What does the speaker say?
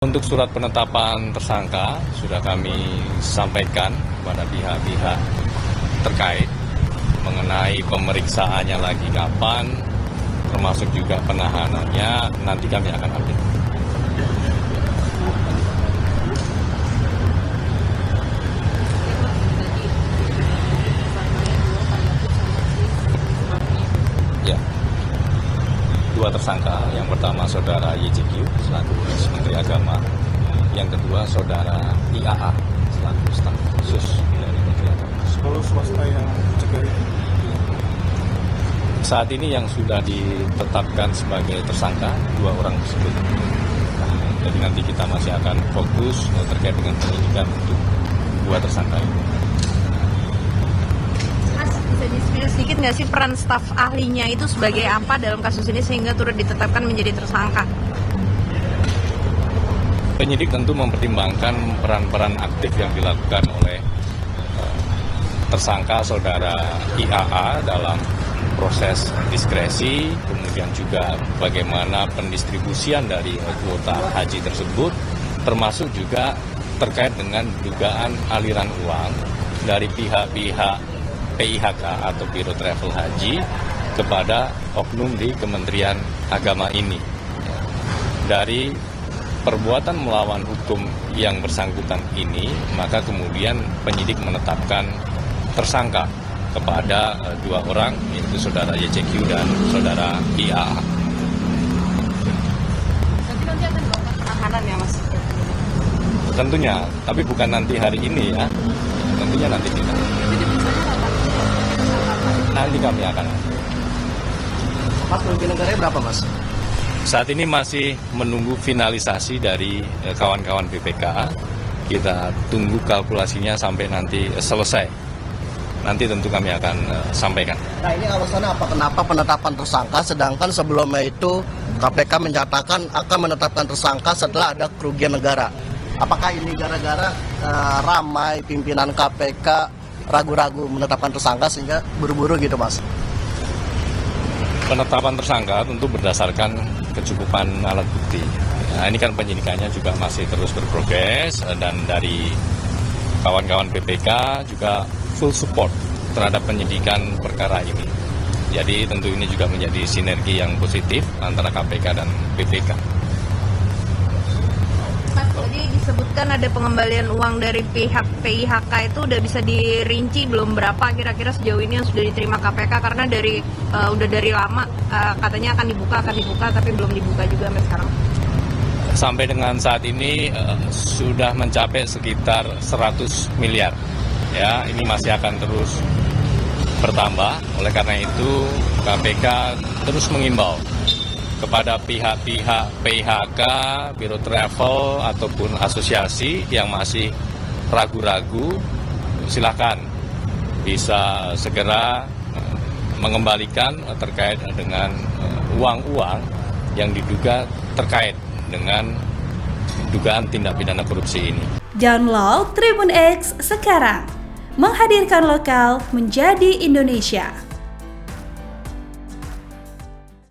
Untuk surat penetapan tersangka sudah kami sampaikan kepada pihak-pihak terkait mengenai pemeriksaannya lagi kapan, termasuk juga penahanannya, nanti kami akan update. Ya, dua tersangka, yang pertama saudara YJQ selaku Menteri Agama, yang kedua saudara IAA selaku staf khusus dari Menteri Agama. Kalau swasta yang mencegah itu? Saat ini yang sudah ditetapkan sebagai tersangka dua orang tersebut. Nah, jadi nanti kita masih akan fokus terkait dengan penyidikan untuk dua tersangka ini. Mas, bisa di-spill sedikit nggak sih peran staf ahlinya itu sebagai apa dalam kasus ini sehingga turut ditetapkan menjadi tersangka? Penyidik tentu mempertimbangkan peran-peran aktif yang dilakukan oleh tersangka saudara IAA dalam proses diskresi, kemudian juga bagaimana pendistribusian dari kuota haji tersebut, termasuk juga terkait dengan dugaan aliran uang dari pihak-pihak PIHK atau Biro Travel Haji kepada oknum di Kementerian Agama ini. Dari perbuatan melawan hukum yang bersangkutan ini, maka kemudian penyidik menetapkan tersangka kepada dua orang, yaitu saudara YJQ dan saudara IAA. Nanti akan dilakukan penahanan ya Mas? Tentunya, tapi bukan nanti hari ini ya. Tentunya nanti kita. Nanti kami akan. Mas, kerugian negaranya berapa, Mas? Saat ini masih menunggu finalisasi dari kawan-kawan BPK. Kita tunggu kalkulasinya sampai nanti selesai. Nanti tentu kami akan sampaikan. Nah, ini alasannya apa? Kenapa penetapan tersangka, sedangkan sebelumnya itu KPK menyatakan akan menetapkan tersangka setelah ada kerugian negara. Apakah ini gara-gara ramai pimpinan KPK ragu-ragu menetapkan tersangka sehingga buru-buru gitu, Mas? Penetapan tersangka tentu berdasarkan kecukupan alat bukti. Nah, ini kan penyidikannya juga masih terus berprogres dan dari kawan-kawan BPK juga full support terhadap penyidikan perkara ini. Jadi tentu ini juga menjadi sinergi yang positif antara KPK dan BPK. Mas, tadi disebutkan ada pengembalian uang dari pihak PIHK itu udah bisa dirinci belum berapa kira-kira sejauh ini yang sudah diterima KPK karena udah dari lama katanya akan dibuka tapi belum dibuka juga sampai sekarang. Sampai dengan saat ini sudah mencapai sekitar 100 miliar. Ya, ini masih akan terus bertambah. Oleh karena itu, KPK terus mengimbau kepada pihak-pihak PIHK, Biro Travel ataupun asosiasi yang masih ragu-ragu, silakan bisa segera mengembalikan terkait dengan uang-uang yang diduga terkait dengan dugaan tindak pidana korupsi ini. Download Tribun X sekarang, menghadirkan lokal menjadi Indonesia.